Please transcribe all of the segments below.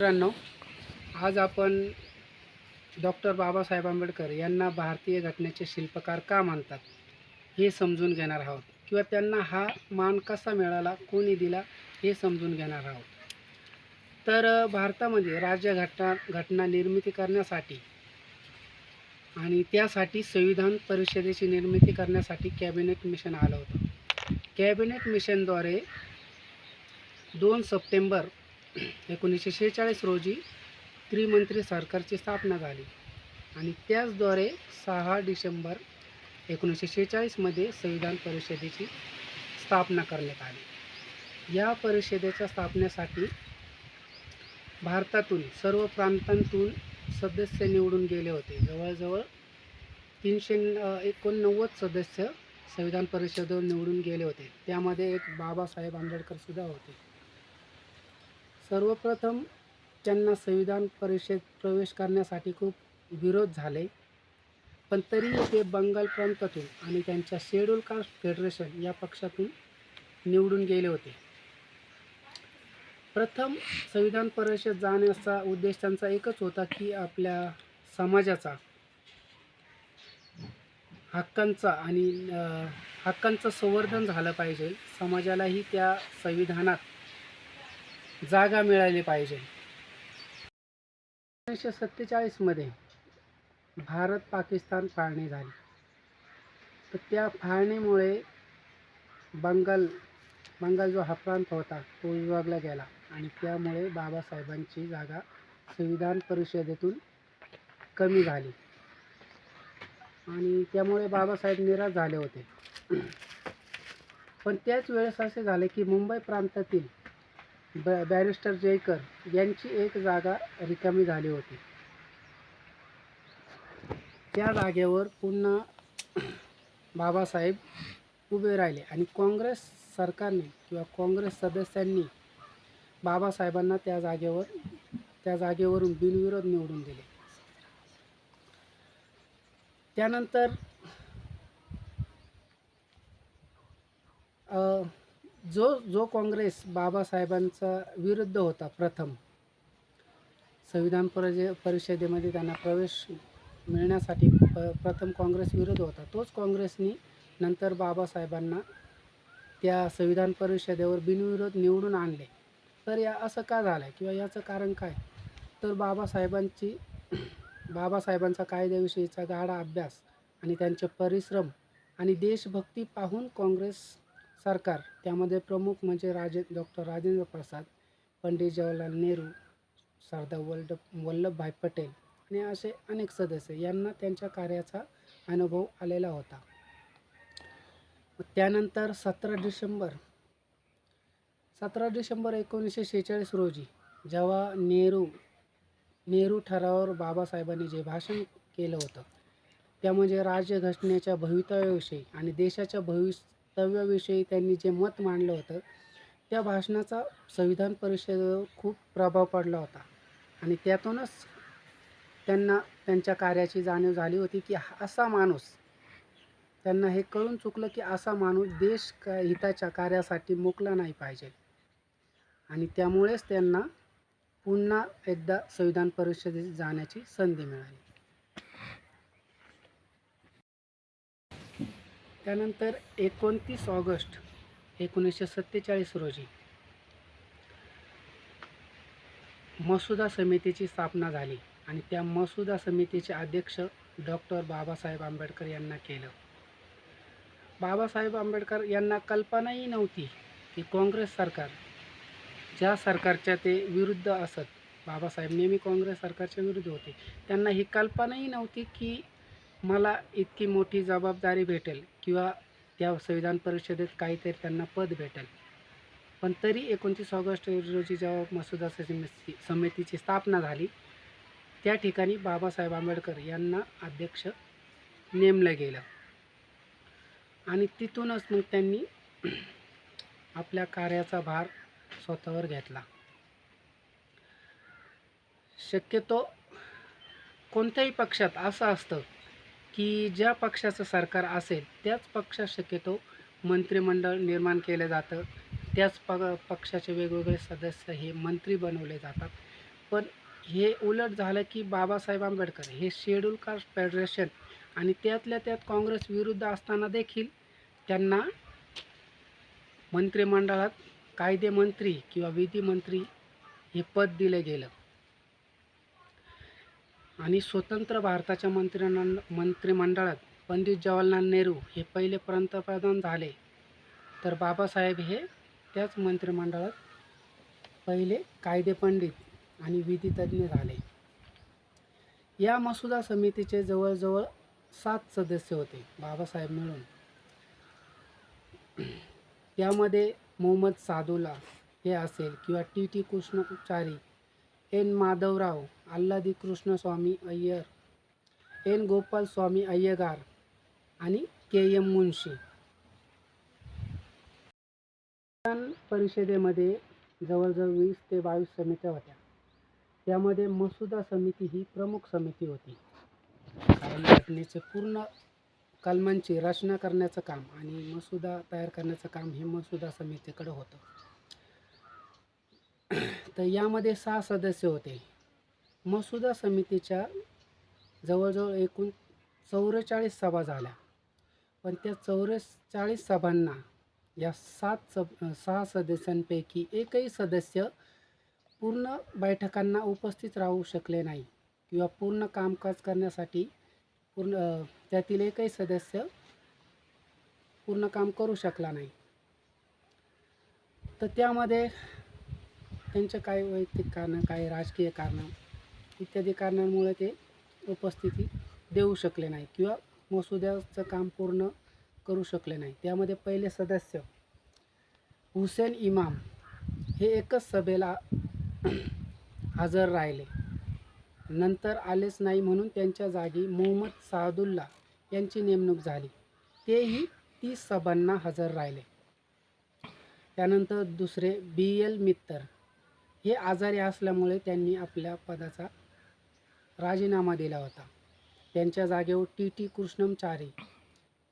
मित्रांनो, आज आपण डॉक्टर बाबासाहेब आंबेडकर यांना भारतीय घटनेचे शिल्पकार का मानतात हे समजून घेणार आहोत किंवा त्यांना हा मान कसा मिळाला, कोणी दिला हे समजून घेणार आहोत. तर भारतामध्ये राज्यघटना निर्मिती करण्यासाठी आणि त्यासाठी संविधान परिषदेची निर्मिती करण्यासाठी कॅबिनेट मिशन आलं होतं. कॅबिनेट मिशनद्वारे 2 सप्टेंबर 1946 रोजी त्रिमंत्री सरकारची स्थापना झाली आणि त्याचद्वारे 6 डिसेंबर 1946 मध्ये संविधान परिषदेची स्थापना करण्यात आली. या परिषदेच्या स्थापनेसाठी भारतातून सर्व प्रांतांतून सदस्य निवडून गेले होते. जवळजवळ 389 सदस्य संविधान परिषदेवर निवडून गेले होते. त्यामध्ये एक बाबासाहेब आंबेडकर सुद्धा होते. सर्वप्रथम त्यांना संविधान परिषद प्रवेश करण्यासाठी खूप विरोध झाले, पण तरीही ते बंगाल प्रांतातून आणि त्यांच्या शेड्यूल कास्ट फेडरेशन या पक्षातून निवडून गेले होते. प्रथम संविधान परिषद जाण्याचा उद्देश त्यांचा एकच होता की आपल्या समाजाचा हक्कांचं संवर्धन झालं पाहिजे, समाजालाही त्या संविधानात जागा मिळाली पाहिजे. 1947 मध्ये भारत पाकिस्तान फाळणी झाली. तर त्या फाळणीमुळे बंगाल जो हा प्रांत होता तो विभागला गेला आणि त्यामुळे बाबासाहेबांची जागा संविधान परिषदेतून कमी झाली आणि त्यामुळे बाबासाहेब निराश झाले होते. पण त्याच वेळेस असे झाले की मुंबई प्रांतातील बॅरिस्टर जयकर यांची एक जागा रिकामी झाली होती. त्या जागेवर पुन्हा बाबासाहेब उभे राहिले आणि काँग्रेस सरकारने किंवा काँग्रेस सदस्यांनी बाबासाहेबांना त्या जागेवरून बिनविरोध निवडून दिले. त्यानंतर जो काँग्रेस बाबासाहेबांचा विरुद्ध होता, प्रथम संविधान परिषदेमध्ये त्यांना प्रवेश मिळण्यासाठी प्रथम काँग्रेस विरोध होता, तोच काँग्रेसनी नंतर बाबासाहेबांना त्या संविधान परिषदेवर बिनविरोध निवडून आणले. तर असं का झालं किंवा याचं कारण काय? तर बाबासाहेबांचा कायद्याविषयीचा गाढा अभ्यास आणि त्यांचे परिश्रम आणि देशभक्ती पाहून काँग्रेस सरकार, त्यामध्ये प्रमुख म्हणजे डॉक्टर राजेंद्र प्रसाद, पंडित जवाहरलाल नेहरू, सरदार वल्लभभाई पटेल आणि असे अनेक सदस्य यांना त्यांच्या कार्याचा अनुभव आलेला होता. त्यानंतर 17 डिसेंबर 1946 रोजी जेव्हा नेहरू ठरावावर बाबासाहेबांनी जे भाषण केलं होतं, त्यामध्ये राज्यघटनेच्या भवितव्याविषयी आणि देशाच्या भवितव्याविषयी त्यांनी जे मत मांडलं होतं, त्या भाषणाचा संविधान परिषदेवर खूप प्रभाव पडला होता आणि त्यातूनच त्यांना त्यांच्या कार्याची जाणीव झाली होती की असा माणूस, त्यांना हे कळून चुकलं की असा माणूस देश हिताच्या कार्यासाठी मुकला नाही पाहिजे आणि त्यामुळेच त्यांना पुन्हा एकदा संविधान परिषदेत जाण्याची संधी मिळाली. त्यानंतर 29 ऑगस्ट 1947 रोजी मसुदा समितीची स्थापना झाली आणि त्या मसुदा समितीचे अध्यक्ष डॉक्टर बाबासाहेब आंबेडकर यांना केलं. बाबासाहेब आंबेडकर यांना कल्पनाही नव्हती की काँग्रेस सरकार, ज्या सरकारच्या ते विरुद्ध असत, बाबासाहेब नेहमी काँग्रेस सरकारच्या विरुद्ध होते, त्यांना ही कल्पनाही नव्हती की मला इतकी मोठी जबाबदारी भेटेल किंवा त्या संविधान परिषदेत काहीतरी त्यांना पद भेटेल. पण तरी 29 ऑगस्ट रोजी जेव्हा मसुदा समितीची स्थापना झाली, त्या ठिकाणी बाबासाहेब आंबेडकर यांना अध्यक्ष नेमलं गेलं आणि तिथूनच मग त्यांनी आपल्या कार्याचा भार स्वतःवर घेतला. शक्यतो कोणत्याही पक्षात असं असतं की ज्या पक्षाचं सरकार असेल त्याच पक्षात शक्यतो मंत्रिमंडळ निर्माण केलं जातं, त्याच पक्षाचे वेगवेगळे सदस्य हे मंत्री बनवले जातात. पण हे उलट झालं की बाबासाहेब आंबेडकर हे शेड्यूल कास्ट फेडरेशन आणि त्यातल्या त्यात काँग्रेस विरुद्ध असताना देखील त्यांना मंत्रिमंडळात कायदेमंत्री किंवा विधिमंत्री हे पद दिलं गेलं. आणि स्वतंत्र भारताच्या मंत्रिमंडळात पंडित जवाहरलाल नेहरू हे पहिले पंतप्रधान झाले, तर बाबासाहेब हे त्याच मंत्रिमंडळात पहिले कायदेपंडित आणि विधितज्ञ झाले. या मसुदा समितीचे जवळजवळ 7 सदस्य होते बाबासाहेब मिळून. त्यामध्ये मोहम्मद सादुल्ला हे असेल किंवा T Krishnachari, N Madhavrao, Alladi Krishnaswami Ayyar, N Gopalaswami Ayyangar आणि के.एम. मुन्शी. विधान परिषदेमध्ये जवळजवळ 20 ते 22 समित्या होत्या. त्यामध्ये मसुदा समिती ही प्रमुख समिती होती, कारण घटनेचे पूर्ण कलमांची रचना करण्याचं काम आणि मसुदा तयार करण्याचं काम हे मसुदा समितीकडे होतं. तर यामध्ये 6 सदस्य होते. मसुदा समितीच्या जवळजवळ एकूण 44 सभा झाल्या, पण त्या 44 सभांना या 6 सदस्यांपैकी एकही सदस्य पूर्ण बैठकांना उपस्थित राहू शकले नाही किंवा पूर्ण कामकाज करण्यासाठी त्यातील एकही सदस्य पूर्ण काम करू शकला नाही. तर त्यामध्ये त्यांचे काही वैयक्तिक कारणं, काही राजकीय कारणं इत्यादी कारणांमुळे ते उपस्थिती देऊ शकले नाही किंवा मसुद्याचं काम पूर्ण करू शकले नाही. त्यामध्ये पहिले सदस्य हुसेन इमाम हे एकच सभेला हजर राहिले. नंतर आलेच नाही म्हणून त्यांच्या जागी मोहम्मद सादुल्ला यांची नेमणूक झाली. तेही 30 सभांना हजर राहिले. त्यानंतर दुसरे B.L. मित्तर हे आजारी असल्यामुळे त्यांनी आपल्या पदाचा राजीनामा दिला होता. त्यांच्या जागेवर टी कृष्णमचारी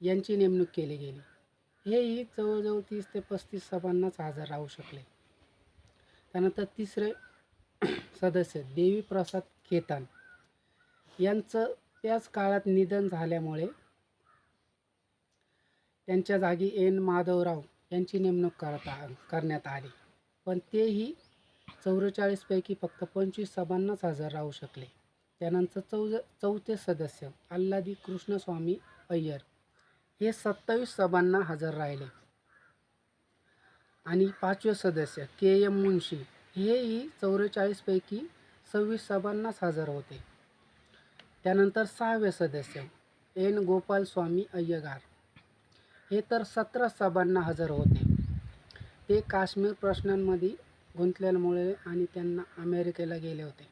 यांची नेमणूक केली गेली. हेही जवळजवळ 30 ते 35 सभांनाच हजर राहू शकले. त्यानंतर तिसरे सदस्य देवी प्रसाद खेतान यांचं त्याच काळात निधन झाल्यामुळे त्यांच्या जागी एन माधवराव यांची नेमणूक करण्यात आली, पण तेही 44 पैकी फक्त 25 सभांनाच हजर राहू शकले. त्यानंतर चौथे सदस्य आल्हादी कृष्णस्वामी अय्यर हे 27 सभांना हजर राहिले आणि 5वे सदस्य के.एम. मुन्शी हेही 44 पैकी 26 सभांनाच हजर होते. त्यानंतर 6वे सदस्य एन गोपालस्वामी अय्यगार हे तर 17 सभांना हजर होते. ते काश्मीर प्रश्नांमध्ये गुंतल्यामुळे आणि त्यांना अमेरिकेला गेले होते.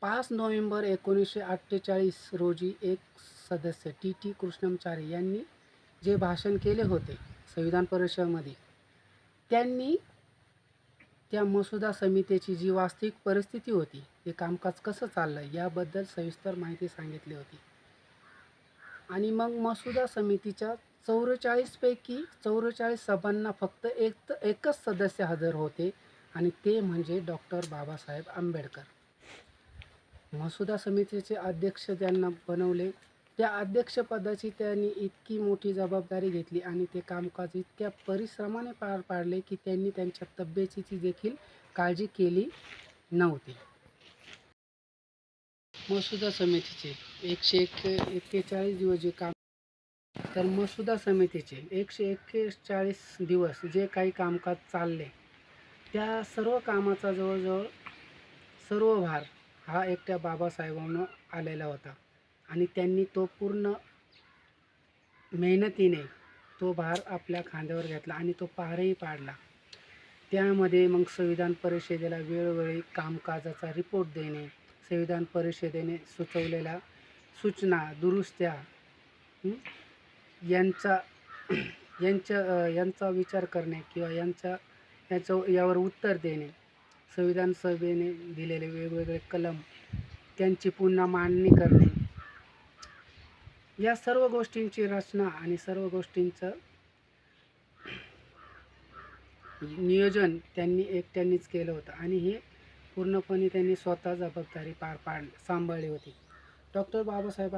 5 नोव्हेंबर 1948 रोजी एक सदस्य टी कृष्णमचारी यांनी जे भाषण केले होते संविधान परिषदेमध्ये, त्यांनी त्या मसुदा समितीची जी वास्तविक परिस्थिती होती, ते कामकाज कसं चाललं याबद्दल सविस्तर माहिती सांगितली होती. आणि मग मसुदा समितीच्या 44 पैकी 44 सभांना फक्त एकच सदस्य हजर होते आणि ते म्हणजे डॉक्टर बाबासाहेब आंबेडकर. मसुदा समितीचे अध्यक्ष त्यांना बनवले. त्या अध्यक्षपदाची त्यांनी इतकी मोठी जबाबदारी घेतली आणि ते कामकाज इतक्या परिश्रमाने पार पाडले की त्यांनी त्यांच्या तब्येतीची देखील काळजी केली नव्हती. मसुदा समितीचे 141 दिवस जे काम, तर मसुदा समितीचे 141 दिवस जे काही कामकाज चालले, त्या सर्व कामाचा जवळजवळ सर्व भार हा एकट्या बाबासाहेबांना आलेला होता आणि त्यांनी तो पूर्ण मेहनतीने तो भार आपल्या खांद्यावर घेतला आणि तो पारही पाडला. त्यामध्ये मग संविधान परिषदेला वेळोवेळी कामकाजाचा रिपोर्ट देणे, संविधान परिषदेने सुचवलेल्या सूचना, दुरुस्त्या यांचा विचार करणे किंवा यावर उत्तर देणे, संविधान सभेने दिलेले वेगवेगळे कलम त्यांची पुन्हा मांडणी करणे, या सर्व गोष्टींची रचना आणि सर्व गोष्टींचं नियोजन त्यांनी एकट्यानेच केलं होतं. आणि हे पूर्णपणे त्यांनी स्वतः जबाबदारी सांभाळली होती. डॉक्टर बाबासाहेब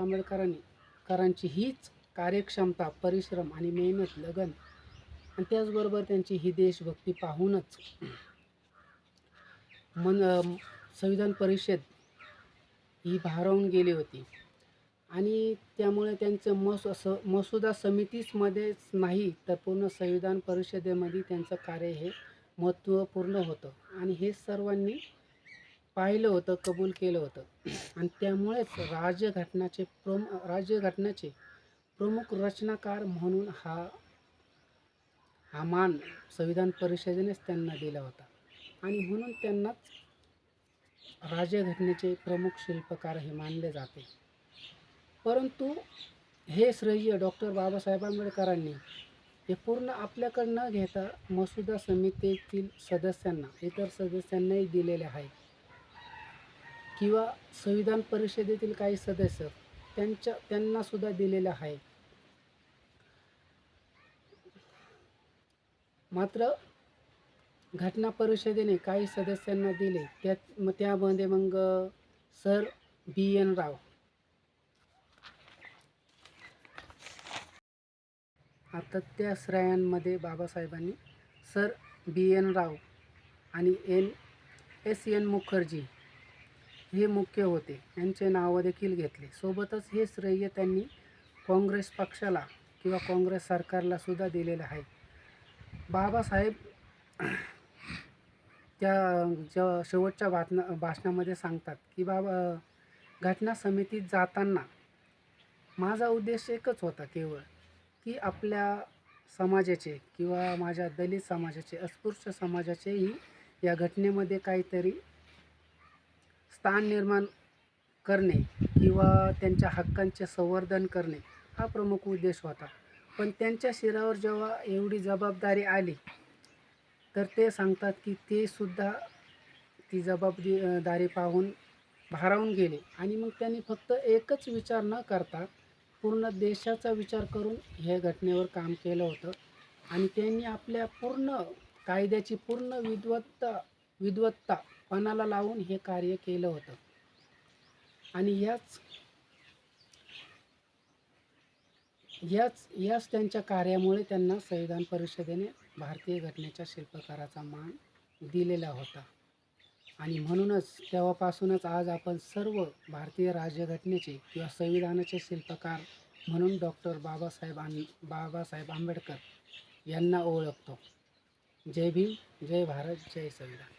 करांची हीच कार्यक्षमता, परिश्रम आणि मेहनत, लगन आणि त्याचबरोबर त्यांची ही देशभक्ती पाहूनच संविधान परिषद ही भारावून गेली होती आणि त्यामुळे त्यांचं मसुदा समितीमध्येच नाही तर पूर्ण संविधान परिषदेमध्ये त्यांचं कार्य हे महत्त्वपूर्ण होतं आणि हे सर्वांनी पाहिलं होतं, कबूल केलं होतं. आणि त्यामुळेच राज्यघटनेचे प्रमुख रचनाकार म्हणून हा मान संविधान परिषदेनेच त्यांना दिला होता आणि म्हणून त्यांनाच राज्यघटनेचे प्रमुख शिल्पकार हे मानले जाते. परंतु हे श्रेय डॉक्टर बाबासाहेब आंबेडकरांनी हे पूर्ण आपल्याकडं न घेता मसुदा समितीतील इतर सदस्यांनाही दिलेले आहे किंवा संविधान परिषदेतील काही सदस्य त्यांनासुद्धा दिलेलं आहे. मात्र घटना परिषदेने काही सदस्यांना दिले, त्यामध्ये सर B.N. राव, आता त्या श्रेयांमध्ये बाबासाहेबांनी सर B.N. राव आणि S.N. मुखर्जी हे मुख्य होते, यांचे नावं देखील घेतले. सोबतच हे श्रेय त्यांनी काँग्रेस पक्षाला किंवा काँग्रेस सरकारला सुद्धा दिलेलं आहे. बाबासाहेब त्या शेवटच्या भाषणामध्ये सांगतात की घटना समितीत जाताना माझा उद्देश एकच होता केवळ की आपल्या समाजाचे किंवा माझ्या दलित समाजाचे, अस्पृश्य समाजाचेही या घटनेमध्ये काहीतरी स्थान निर्माण करणे किंवा त्यांच्या हक्कांचे संवर्धन करणे हा प्रमुख उद्देश होता. पण त्यांच्या शिरावर जेव्हा एवढी जबाबदारी आली तर ते सांगतात की ते सुद्धा ती जबाबदारी पाहून भारावून गेले आणि मग त्यांनी फक्त एकच विचार न करता पूर्ण देशाचा विचार करून ह्या घटनेवर काम केलं होतं आणि त्यांनी आपल्या पूर्ण कायद्याची पूर्ण विद्वत्ता पणाला लावून हे कार्य केलं होतं. आणि याच त्यांच्या कार्यामुळे त्यांना संविधान परिषदेने भारतीय घटनेच्या शिल्पकाराचा मान दिलेला होता. आणि म्हणूनच तेव्हापासूनच आज आपण सर्व भारतीय राज्यघटनेचे किंवा संविधानाचे शिल्पकार म्हणून डॉक्टर बाबासाहेब आंबेडकर यांना ओळखतो. जय भीम, जय भारत, जय संविधान.